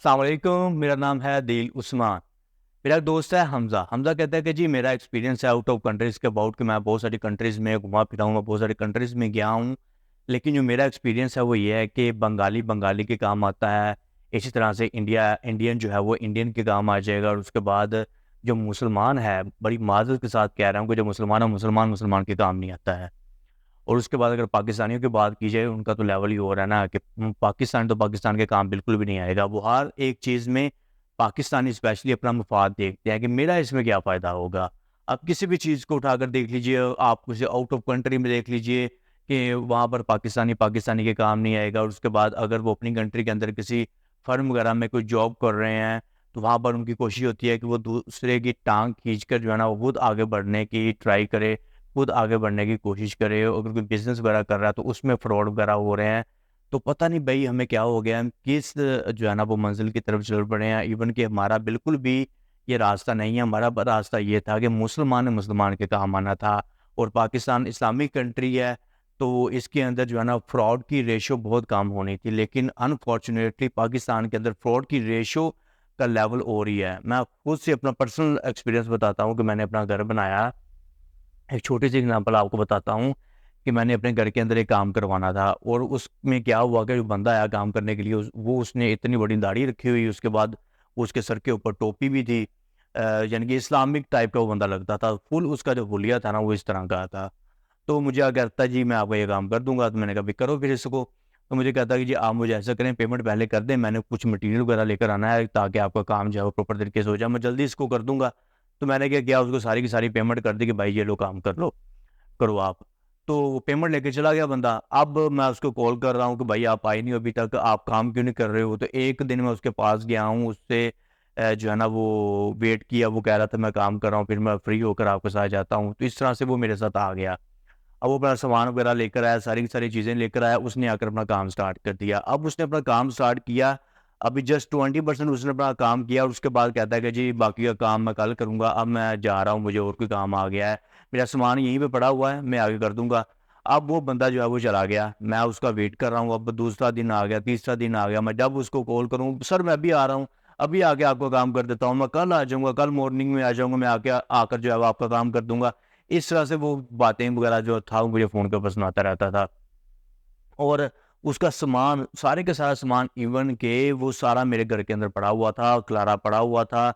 अस्सलाम वालेकुम, मेरा नाम है दिल उस्मान। मेरा एक दोस्त है हमज़ा। हमज़ा कहता है कि जी मेरा एक्सपीरियंस है आउट ऑफ कंट्रीज़ के अबाउट कि मैं बहुत सारी कंट्रीज़ में घुमा फिरा हूँ, मैं बहुत सारी कंट्रीज़ में गया हूँ। लेकिन जो मेरा एक्सपीरियंस है वो ये है कि बंगाली, बंगाली के काम आता है। इसी तरह से इंडियन जो है वो इंडियन के काम आ जाएगा और उसके बाद जो मुसलमान है, बड़ी माज़रत के साथ कह रहा हूँ कि जो मुसलमान है, मुसलमान के काम नहीं आता है। और उसके बाद अगर पाकिस्तानियों की बात की जाए, उनका तो लेवल ही हो रहा है ना कि पाकिस्तान के काम बिल्कुल भी नहीं आएगा। वो हर एक चीज़ में पाकिस्तानी स्पेशली अपना मफ़ाद देखते हैं कि मेरा इसमें क्या फ़ायदा होगा। आप किसी भी चीज़ को उठाकर देख लीजिए, आप किसी आउट ऑफ कंट्री में देख लीजिए कि वहाँ पर पाकिस्तानी के काम नहीं आएगा और उसके बाद अगर वो अपनी कंट्री के अंदर किसी फ़र्म वगैरह में कोई जॉब कर रहे हैं, तो वहाँ पर उनकी कोशिश होती है कि वो दूसरे की टाँग खींचकर जो है ना, वो खुद आगे बढ़ने की ट्राई करे, खुद आगे बढ़ने की कोशिश करे। अगर कोई बिज़नेस वगैरह कर रहा है तो उसमें फ्रॉड वगैरह हो रहे हैं। तो पता नहीं भई हमें क्या हो गया है, हम किस जो है ना वो मंज़िल की तरफ चल पड़े हैं। इवन कि हमारा बिल्कुल भी ये रास्ता नहीं है, हमारा रास्ता ये था कि मुसलमान ने मुसलमान के काम आना था और पाकिस्तान इस्लामिक कंट्री है, तो इसके अंदर जो है ना फ्रॉड की रेशियो बहुत कम होनी थी। लेकिन अनफॉर्चुनेटली पाकिस्तान के अंदर फ्रॉड की रेशियो का लेवल और ही है। मैं खुद से अपना पर्सनल एक्सपीरियंस बताता हूँ कि मैंने अपना घर बनाया। एक छोटी-सी एग्ज़ाम्पल आपको बताता हूँ कि मैंने अपने घर के अंदर एक काम करवाना था और उसमें क्या हुआ कि जो बंदा आया काम करने के लिए उसने इतनी बड़ी दाढ़ी रखी हुई, उसके बाद उसके सर के ऊपर टोपी भी थी। यानी कि इस्लामिक टाइप का वो बंदा लगता था। फुल उसका जो हुलिया था ना वो इस तरह का था। तो मुझे क्या कहता जी मैं आपका ये काम कर दूँगा, तो मैंने कहा भई करो फिर इसको। तो मुझे कहता कि जी आप मुझे ऐसा करें, पेमेंट पहले कर दें, मैंने कुछ मटीरियल वगैरह लेकर आना है ताकि आपका काम जो है वो प्रॉपर तरीके से हो जाए, मैं जल्दी इसको कर दूँगा। तो मैंने क्या किया, उसको सारी की सारी पेमेंट कर दी कि भाई ये लो काम कर लो, करो आप। तो वो पेमेंट लेके चला गया बंदा। अब मैं उसको कॉल कर रहा हूँ कि भाई आप आए नहीं हो अभी तक, आप काम क्यों नहीं कर रहे हो? तो एक दिन मैं उसके पास गया हूँ, उससे जो है ना वो वेट किया, वो कह रहा था मैं काम कर रहा हूँ, फिर मैं फ्री होकर आपके साथ जाता हूँ। तो इस तरह से वो मेरे साथ आ गया। अब वो अपना सामान वगैरह लेकर आया, सारी की सारी चीज़ें लेकर आया, उसने आकर अपना काम स्टार्ट कर दिया। अब उसने अपना काम स्टार्ट किया, अभी जस्ट 20% उसने अपना काम किया और उसके बाद कहता है कि जी बाकी का काम मैं कल करूँगा, अब मैं जा रहा हूँ, मुझे और कोई काम आ गया है, मेरा सामान यहीं पे पड़ा हुआ है, मैं आगे कर दूँगा। अब वो बंदा जो है वो चला गया, मैं उसका वेट कर रहा हूँ, अब दूसरा दिन आ गया, तीसरा दिन आ गया, मैं जब उसको कॉल करूँ, सर मैं अभी आ रहा हूँ, अभी आके आपका काम कर देता हूँ, मैं कल आ जाऊँगा, कल मॉर्निंग में आ जाऊँगा, मैं आके आकर जो है वो आपका काम कर दूँगा। इस तरह से वो बातें वगैरह जो था वो मुझे फ़ोन के ऊपर सुनाता रहता था। और उसका सामान, सारे का सारा सामान इवन के वो सारा मेरे घर के अंदर पड़ा हुआ था, खिलारा पड़ा हुआ था।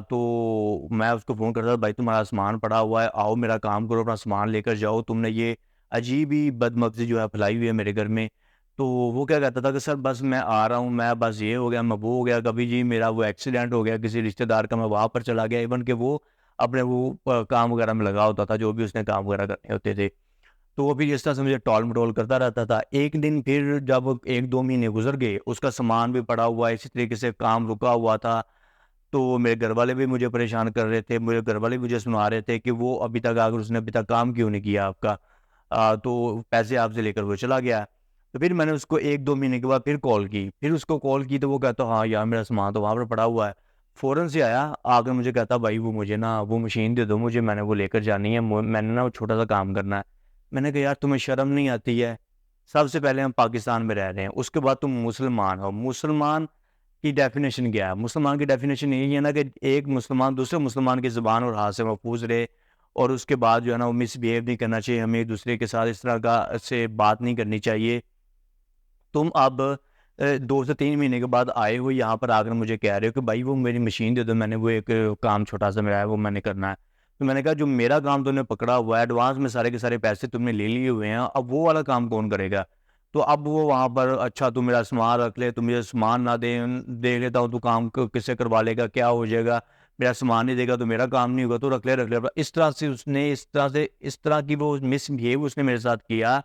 तो मैं उसको फ़ोन करता था, भाई तुम्हारा सामान पड़ा हुआ है, आओ मेरा काम करो, अपना सामान लेकर जाओ, तुमने ये अजीब ही बदमग़ज़ी जो है फैलाई हुई है मेरे घर में। तो वो क्या कहता था कि सर बस मैं आ रहा हूँ, मैं बस ये हो गया, मैं वो हो गया, कभी जी मेरा वो एक्सीडेंट हो गया किसी रिश्तेदार का, मैं वहाँ पर चला गया, इवन कि वो अपने वो काम वगैरह में लगा होता था, जो भी उसने काम वगैरह करने होते थे। तो वो फिर इस तरह से मुझे टॉल-मटोल करता रहता था। एक दिन फिर जब 1-2 महीने गुज़र गए, उसका सामान भी पड़ा हुआ है, इसी तरीके से काम रुका हुआ था। तो मेरे घरवाले भी मुझे परेशान कर रहे थे, मेरे घरवाले भी मुझे सुना रहे थे कि वो अभी तक आकर उसने अभी तक काम क्यों नहीं किया आपका? तो पैसे आपसे लेकर वो चला गया। तो फिर मैंने उसको 1-2 महीने के बाद फिर कॉल की। फिर उसको कॉल की तो वो कहता हाँ यार मेरा सामान तो वहाँ पर पड़ा हुआ है। फ़ौरन से आया, आकर मुझे कहता भाई वो मुझे ना वो मशीन दे दो मुझे, मैंने वो लेकर जानी है, मैंने ना वो छोटा-सा काम करना है। मैंने कहा यार तुम्हें शर्म नहीं आती है? सबसे पहले हम पाकिस्तान में रह रहे हैं, उसके बाद तुम मुसलमान हो। मुसलमान की डेफ़िनेशन क्या है? मुसलमान की डेफ़िनेशन यही है ना कि एक मुसलमान दूसरे मुसलमान की ज़ुबान और हाथ से महफ़ूज़ रहे और उसके बाद जो है ना वो मिसबिहेव नहीं करना चाहिए, हमें एक-दूसरे के साथ इस तरह का से बात नहीं करनी चाहिए। तुम अब 2 से 3 महीने के बाद आए हो यहाँ पर आकर मुझे कह रहे हो कि भाई वो मेरी मशीन दे दो, मैंने वो एक काम छोटा-सा मेरा है वो मैंने करना है। तो मैंने कहा जो मेरा काम तुमने पकड़ा हुआ है, एडवांस में सारे के सारे पैसे तुमने ले लिए हुए हैं, अब वो वाला काम कौन करेगा? तो अब वो वहाँ पर अच्छा तू मेरा सामान रख ले, तू मुझे सामान ना दे लेता हूँ, तू काम क किससे करवा लेगा, क्या हो जाएगा? मेरा सामान नहीं देगा तो मेरा काम नहीं होगा, तू रख ले। इस तरह से उसने इस तरह की वो मिसबिहेव उसने मेरे साथ किया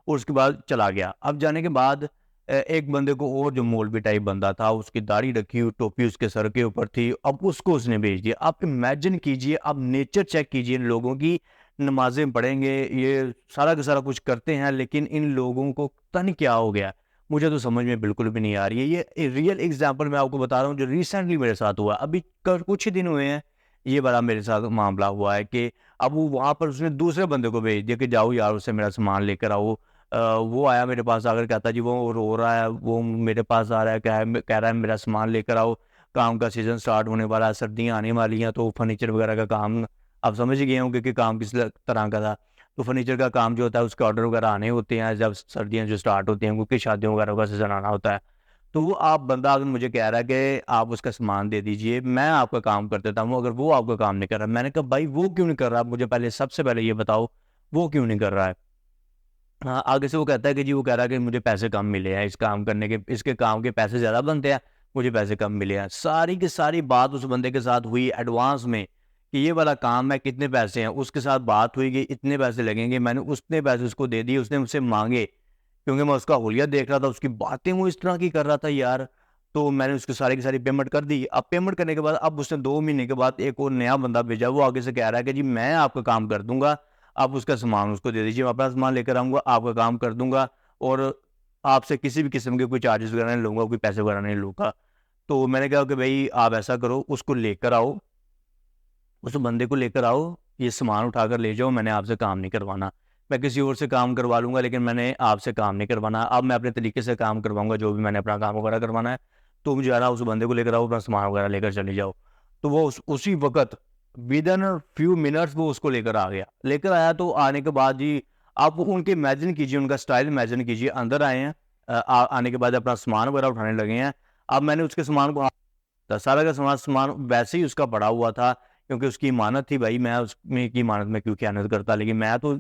और उसके बाद चला गया। अब जाने के बाद एक बंदे को और जो मौलवी टाइप बंदा था, उसकी दाढ़ी रखी हुई, टोपी उसके सर के ऊपर थी, अब उसको उसने भेज दिया। आप इमेजिन कीजिए, आप नेचर चेक कीजिए इन लोगों की, नमाज़ें पढ़ेंगे, ये सारा का सारा कुछ करते हैं, लेकिन इन लोगों को पता नहीं क्या हो गया। मुझे तो समझ में बिल्कुल भी नहीं आ रही है। ये रियल एग्ज़ाम्पल मैं आपको बता रहा हूँ, जो रिसेंटली मेरे साथ हुआ। अभी क कुछ ही दिन हुए हैं, ये वाला मेरे साथ मामला हुआ है कि अब वो वहाँ पर उसने दूसरे बंदे को भेज दिया कि जाओ यार उससे मेरा सामान लेकर आओ। वो आया मेरे पास आकर कहता जी वो रो रहा है, वो मेरे पास आ रहा है, कह रहा है मेरा सामान लेकर आओ, काम का सीज़न स्टार्ट होने वाला है, सर्दियाँ आने वाली हैं, तो फर्नीचर वगैरह का काम आप समझ ही गए होंगे कि काम किस तरह का था। तो फर्नीचर का काम जो होता है उसके ऑर्डर वगैरह आने होते हैं जब सर्दियाँ जो स्टार्ट होती हैं, क्योंकि शादियों वगैरह का सीज़न आना होता है। तो वो आप बंदा अगर मुझे कह रहा है कि आप उसका सामान दे दीजिए, मैं आपका काम कर देता हूँ, अगर वो आपका काम नहीं कर रहा, मैंने कहा भाई वो क्यों नहीं कर रहा, आप मुझे पहले सबसे पहले ये बताओ, वो क्यों नहीं कर रहा है? हाँ, आगे से वो कहता है कि जी वो कह रहा है कि मुझे पैसे कम मिले हैं इस काम करने के, इसके काम के पैसे ज़्यादा बनते हैं, मुझे पैसे कम मिले हैं। सारी की सारी बात उस बंदे के साथ हुई एडवांस में कि ये वाला काम है, कितने पैसे हैं, उसके साथ बात हुई कि इतने पैसे लगेंगे, मैंने उतने पैसे उसको दे दिए, उसने मुझसे मांगे क्योंकि मैं उसका हुलिया देख रहा था, उसकी बातें वो इस तरह की कर रहा था यार। तो मैंने उसकी सारी की सारी पेमेंट कर दी। अब पेमेंट करने के बाद अब उसने 2 महीने के बाद एक और नया बंदा भेजा, वो आगे से कह रहा है कि जी मैं आपका काम कर दूँगा, आप उसका सामान उसको दे दीजिए, मैं अपना सामान लेकर आऊँगा, आपका काम कर दूँगा और आपसे किसी भी किस्म के कोई चार्जेज़ वगैरह नहीं लूँगा, कोई पैसे वगैरह नहीं लूँगा। तो मैंने कहा कि भई आप ऐसा करो, उसको लेकर आओ, उस बंदे को लेकर आओ, ये सामान उठाकर ले जाओ, मैंने आपसे काम नहीं करवाना। मैं किसी और से काम करवा लूँगा लेकिन मैंने आपसे काम नहीं करवाना। अब मैं अपने तरीके से काम करवाऊँगा जो भी मैंने अपना काम वगैरह करवाना है। तुम जो है ना उस बंदे को लेकर आओ, अपना सामान वगैरह लेकर चले जाओ। तो वो उसी वक़्त विदिन फ्यू मिनट्स वो उसको लेकर आ गया। लेकर आया तो आने के बाद जी आप उनके इमेजिन कीजिए, उनका स्टाइल इमेजिन कीजिए, अंदर आए हैं आने के बाद अपना सामान वगैरह उठाने लगे हैं। अब मैंने उसके सामान को सारा का सामान सामान वैसे ही उसका पड़ा हुआ था क्योंकि उसकी इमानत थी भाई, मैं उसमें की इमानत में क्यों ख़यानत करता, लेकिन मैं तो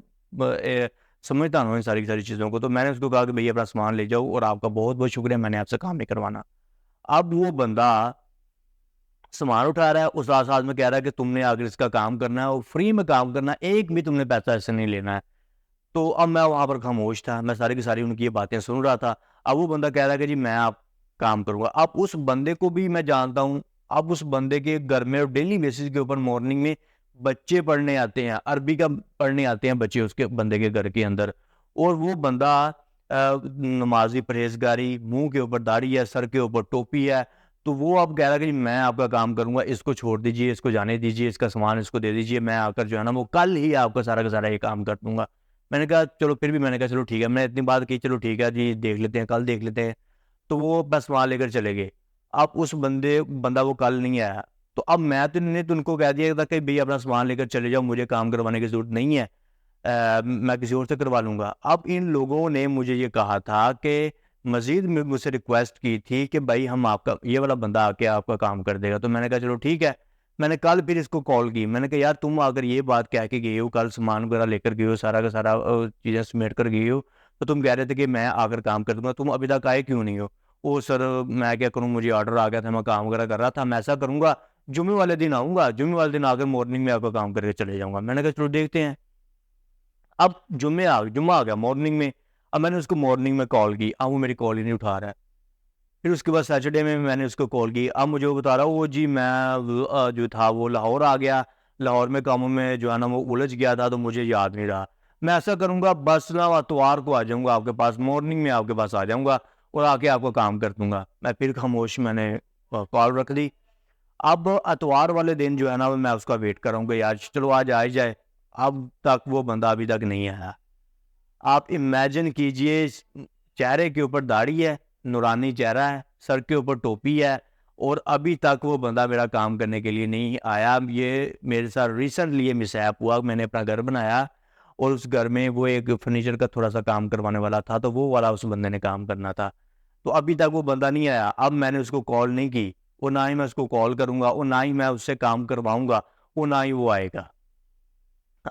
समझता हूँ इन सारी की सारी चीज़ों को। तो मैंने उसको कहा कि भैया अपना सामान ले जाओ और आपका बहुत-बहुत शुक्रिया, मैंने आपसे काम नहीं करवाना। अब वो बंदा सामान उठा रहा है, उस साथ-साथ में कह रहा है कि तुमने आकर इसका काम करना है और फ्री में काम करना है, एक भी तुमने पैसा इससे नहीं लेना है। तो अब मैं वहाँ पर खामोश था, मैं सारी की सारी उनकी ये बातें सुन रहा था। अब वो बंदा कह रहा है कि जी मैं आप काम करूँगा। अब उस बंदे को भी मैं जानता हूँ, अब उस बंदे के घर में डेली बेसिस के ऊपर मॉर्निंग में बच्चे पढ़ने आते हैं, अरबी का पढ़ने आते हैं बच्चे उसके बंदे के घर के अंदर। और वो बंदा नमाज़ी परहेज़गारी, मुँह के ऊपर दाढ़ी है, सर के ऊपर टोपी है। तो वो अब कह रहा है कि जी मैं आपका काम करूँगा, इसको छोड़ दीजिए, इसको जाने दीजिए, इसका सामान इसको दे दीजिए, मैं आकर जो है ना वो कल ही आपका सारा का सारा ये काम कर दूँगा। मैंने कहा चलो फिर भी मैंने कहा चलो ठीक है, मैंने इतनी बात की, चलो ठीक है जी देख लेते हैं, कल देख लेते हैं। तो वो बस वहाँ लेकर चले गए। अब उस बंदा वो कल नहीं आया। तो अब मैं तो ने तो उनको कह दिया था कि भई अपना सामान लेकर चले जाओ, मुझे काम करवाने की ज़रूरत नहीं है। मैं किसी और से करवा लूँगा। अब इन लोगों ने मुझे ये कहा था कि मज़ीद में मुझसे रिक्वेस्ट की थी कि भई हम आपका ये वाला बंदा आके आपका काम कर देगा। तो मैंने कहा चलो ठीक है। मैंने कल फिर इसको कॉल की। मैंने कहा यार तुम अगर ये बात कह के गए हो, कल सामान वगैरह लेकर गए हो, सारा का सारा चीज़ें समेट कर गए हो, तो तुम कह रहे थे कि मैं आकर काम कर दूँगा, तुम अभी तक आए क्यों नहीं हो? ओह सर मैं क्या करूँ, मुझे ऑर्डर आ गया था, मैं काम वगैरह कर रहा था। मैं ऐसा करूँगा, जुम्मे वाले दिन आऊँगा, जुम्मे वाले दिन आकर मॉर्निंग में आपका काम करके चले जाऊँगा। मैंने कहा चलो देखते हैं। अब जुम्मा आ गया मॉर्निंग में। अब मैंने उसको मॉर्निंग में कॉल की, अब वो मेरी कॉल ही नहीं उठा रहा है। फिर उसके बाद सैटरडे में मैंने उसको कॉल की। अब मुझे वो बता रहा है वो जी मैं जो था वो लाहौर आ गया। लाहौर में कामों में जो है ना वो उलझ गया था तो मुझे याद नहीं रहा। मैं ऐसा करूँगा बस ना इतवार को आ जाऊँगा आपके पास, मॉर्निंग में आपके पास आ जाऊँगा और आके आपका काम कर दूँगा। मैं फिर खामोश मैंने कॉल रख दी। अब इतवार वाले दिन जो है ना मैं उसका वेट कर रहा हूँ कि यार चलो आज आ ही जाए। अब तक वो बंदा अभी तक नहीं आया। आप इमेजिन कीजिए चेहरे के ऊपर दाढ़ी है, नूरानी चेहरा है, सर के ऊपर टोपी है और अभी तक वो बंदा मेरा काम करने के लिए नहीं आया। ये मेरे साथ रिसेंटली ये मिसहैप हुआ, मैंने अपना घर बनाया और उस घर में वो एक फर्नीचर का थोड़ा-सा काम करवाने वाला था, तो वो वाला उस बंदे ने काम करना था। तो अभी तक वो बंदा नहीं आया। अब मैंने उसको कॉल नहीं की और ना ही मैं उसको कॉल करूँगा और ना ही मैं उससे काम करवाऊँगा और ना ही वो आएगा।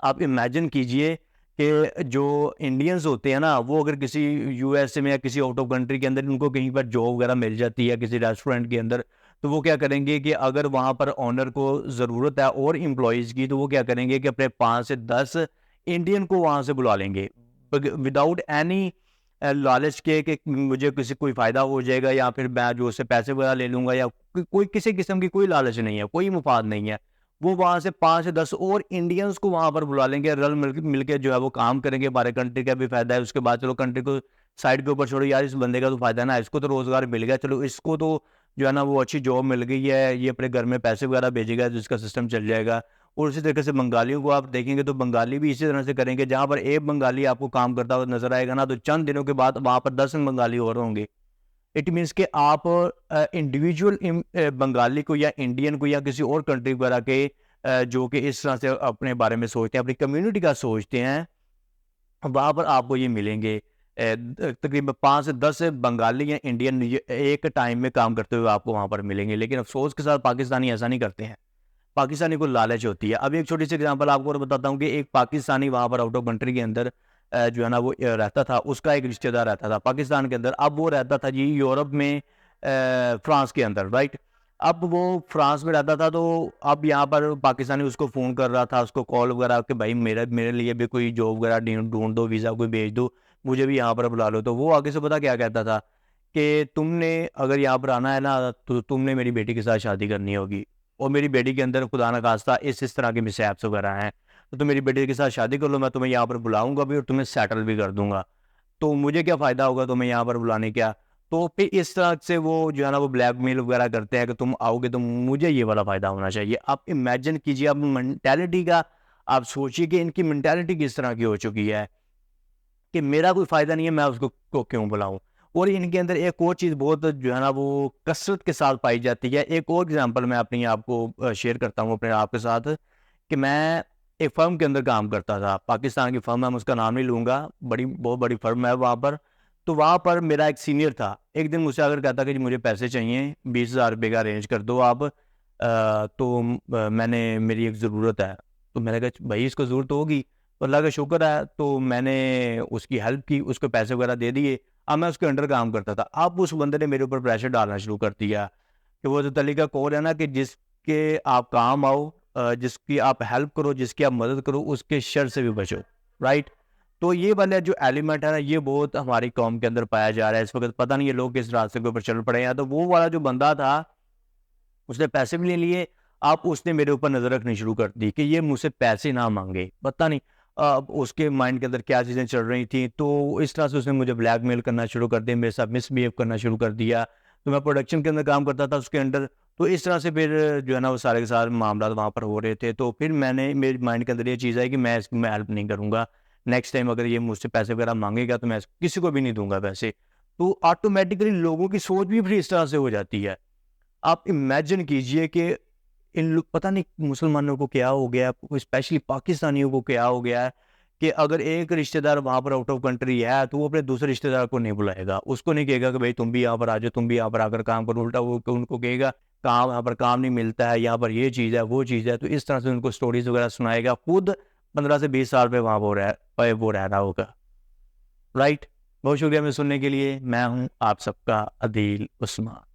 आप इमेजिन कीजिए कि जो इंडियंस होते हैं ना, वो अगर किसी यूएसए में या किसी आउट ऑफ कंट्री के अंदर उनको कहीं पर जॉब वगैरह मिल जाती है किसी रेस्टोरेंट के अंदर, तो वो क्या करेंगे कि अगर वहाँ पर ओनर को ज़रूरत है और एम्प्लॉइज़ की, तो वो क्या करेंगे कि अपने 5 से 10 इंडियन को वहाँ से बुला लेंगे। विदाउट एनी लालच के कि मुझे किसी कोई फ़ायदा हो जाएगा या फिर मैं जो उससे पैसे वगैरह ले लूँगा या कोई किसी किस्म की कोई लालच नहीं है, कोई मुफ़ाद नहीं है। वो वहाँ से 5 से 10 और इंडियंस को वहाँ पर बुला लेंगे, रल मिल के जो है वो काम करेंगे, हमारे कंट्री का भी फ़ायदा है, उसके बाद चलो कंट्री को साइड के ऊपर छोड़ो, यार इस बंदे का तो फ़ायदा है ना, इसको तो रोज़गार मिल गया, चलो इसको तो जो है ना वो अच्छी जॉब मिल गई है, ये अपने घर में पैसे वगैरह भेजेगा, जिसका सिस्टम चल जाएगा और उसी तरीके से बंगालियों को आप देखेंगे तो बंगाली भी इसी तरह से करेंगे। जहाँ पर एक बंगाली आपको काम करता हुआ नजर आएगा ना, तो चंद दिनों के बाद वहाँ पर 10 बंगाली और होंगे। इट मीन्स कि आप इंडिविजुअल बंगाली को या इंडियन को या किसी और कंट्री वगैरह के जो कि इस तरह से अपने बारे में सोचते हैं, अपनी कम्युनिटी का सोचते हैं, वहाँ पर आपको ये मिलेंगे। तकरीबन 5 से 10 बंगाली या इंडियन एक टाइम में काम करते हुए आपको वहाँ पर मिलेंगे। लेकिन अफसोस के साथ पाकिस्तानी ऐसा नहीं करते हैं। पाकिस्तानी को लालच होती है। अभी एक छोटी सी एग्जांपल आपको और बताता हूँ कि एक पाकिस्तानी वहाँ पर आउट ऑफ कंट्री के अंदर जो है ना वो रहता था, उसका एक रिश्तेदार रहता था पाकिस्तान के अंदर। अब वो रहता था जी यूरोप में, फ्रांस के अंदर, राइट। अब वो फ्रांस में रहता था, तो अब यहाँ पर पाकिस्तानी उसको फ़ोन कर रहा था, उसको कॉल वगैरह कि भाई मेरे मेरे लिए भी कोई जॉब वगैरह ढूंढ दो, वीज़ा कोई भेज दो, मुझे भी यहाँ पर बुला लो। तो वो आगे से पता क्या कहता था कि तुमने अगर यहाँ पर आना है ना, तो तुमने मेरी बेटी के साथ शादी करनी होगी, और मेरी बेटी के अंदर खुदा न खास्ता इस तरह के मिसहैप्स वगैरह हैं, तो तुम मेरी बेटी के साथ शादी कर लो, मैं तुम्हें यहाँ पर बुलाऊंगा भी और तुम्हें सेटल भी कर दूंगा। तो मुझे क्या फ़ायदा होगा तुम्हें यहाँ पर बुलाने का। तो फिर इस तरह से वो जो है ना वो ब्लैकमेल वगैरह करते हैं कि तुम आओगे तो मुझे ये वाला फ़ायदा होना चाहिए। आप इमेजिन कीजिए, आप मेंटालिटी का आप सोचिए कि इनकी मेंटालिटी किस तरह की हो चुकी है कि मेरा कोई फ़ायदा नहीं है, मैं उसको को क्यों बुलाऊं। और इनके अंदर एक और चीज़ बहुत जो है ना वो कसरत के साथ पाई जाती है। एक और एग्जांपल मैं अपनी आपको शेयर करता हूँ अपने आपके साथ, कि मैं एक फ़र्म के अंदर काम करता था, पाकिस्तान की फ़र्म है, मैं उसका नाम नहीं लूँगा, बहुत बड़ी फ़र्म है वहाँ पर। तो वहाँ पर मेरा एक सीनियर था, एक दिन मुझसे आकर कहता कि जी मुझे पैसे चाहिए, 20,000 रुपये का अरेंज कर दो आप। मैंने मेरी एक ज़रूरत है। तो मैंने कहा भाई इसको ज़रूरत तो होगी, तो अल्लाह का शुक्र है। तो मैंने उसकी हेल्प की, उसको पैसे वगैरह दे दिए। अब मैं उसके अंडर काम करता था। अब उस बंदे ने मेरे ऊपर प्रेशर डालना शुरू कर दिया कि वो जो तरीका कौन है ना कि जिसके आप काम आओ, जिसकी आप हेल्प करो, जिसकी आप मदद करो, उसके शर से भी बचो, राइट। तो ये वाला जो एलिमेंट है ना, ये बहुत हमारी कौम के अंदर पाया जा रहा है इस वक्त। पता नहीं ये लोग किस रास्ते के ऊपर चल पड़े हैं। तो वो वाला जो बंदा था, उसने पैसे भी ले लिए। अब उसने मेरे ऊपर नज़र रखनी शुरू कर दी कि ये मुझसे पैसे ना मांगे। पता नहीं उसके माइंड के अंदर क्या चीज़ें चल रही थी। तो इस तरह से उसने मुझे ब्लैकमेल करना शुरू कर दिया, मेरे साथ मिसबिहेव करना शुरू कर दिया। तो मैं प्रोडक्शन के अंदर काम करता था उसके अंडर। तो इस तरह से फिर जो है ना वो सारे के सारे मामला वहाँ पर हो रहे थे। तो फिर मैंने मेरे माइंड के अंदर ये चीज़ है कि मैं इसकी मैं हेल्प नहीं करूँगा। नेक्स्ट टाइम अगर ये मुझसे पैसे वगैरह मांगेगा तो मैं किसी को भी नहीं दूंगा पैसे। तो ऑटोमेटिकली लोगों की सोच भी फिर इस तरह से हो जाती है। आप इमेजिन कीजिए कि इन लोग पता नहीं मुसलमानों को क्या हो गया, स्पेशली पाकिस्तानियों को क्या हो गया है कि अगर एक रिश्तेदार वहाँ पर आउट ऑफ कंट्री है तो वो अपने दूसरे रिश्तेदार को नहीं बुलाएगा। उसको नहीं कहेगा कि भाई तुम भी यहाँ पर आ जाओ, तुम भी यहाँ पर आकर काम करो। उल्टा वो उनको कहेगा काम यहाँ पर काम नहीं मिलता है, यहाँ पर ये चीज़ है वो चीज़ है। तो इस तरह से उनको स्टोरीज वगैरह सुनाएगा। खुद 15 से 20 साल पे वहाँ वो रह रहा होगा, राइट। बहुत शुक्रिया मैं सुनने के लिए। मैं हूँ आप सबका अदील उस्मान।